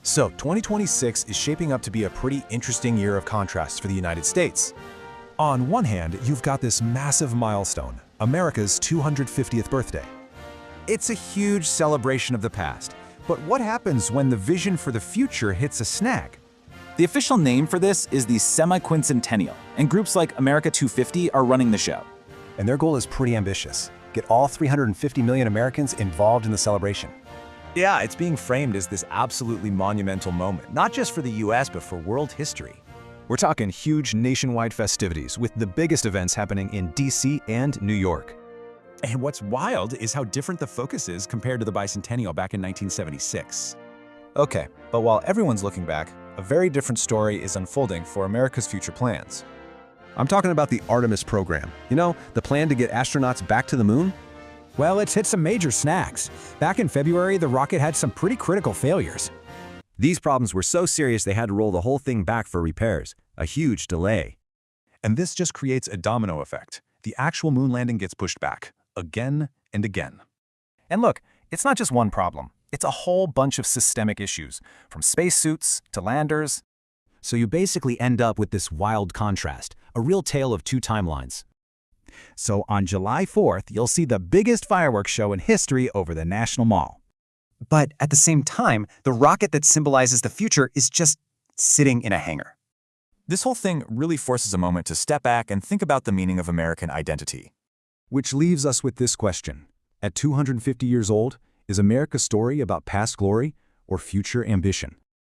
So, 2026 is shaping up to be a pretty interesting year of contrasts for the United States. On one hand, you've got this massive milestone, America's 250th birthday. It's a huge celebration of the past, but what happens when the vision for the future hits a snag? The official name for this is the semi-quincentennial, and groups like America 250 are running the show. And their goal is pretty ambitious. Get all 350 million Americans involved in the celebration. Yeah, it's being framed as this absolutely monumental moment, not just for the US, but for world history. We're talking huge nationwide festivities, with the biggest events happening in DC and New York. And what's wild is how different the focus is compared to the bicentennial back in 1976. Okay, but while everyone's looking back, a very different story is unfolding for America's future plans. I'm talking about the Artemis program. You know, the plan to get astronauts back to the moon? Well, it's hit some major snags. Back in February, the rocket had some pretty critical failures. These problems were so serious they had to roll the whole thing back for repairs, a huge delay. And this just creates a domino effect. The actual moon landing gets pushed back, again and again. And look, it's not just one problem. It's a whole bunch of systemic issues, from spacesuits to landers. So you basically end up with this wild contrast, a real tale of two timelines. So on July 4th, you'll see the biggest fireworks show in history over the National Mall. But at the same time, the rocket that symbolizes the future is just sitting in a hangar. This whole thing really forces a moment to step back and think about the meaning of American identity. Which leaves us with this question. At 250 years old, is America's story about past glory or future ambition?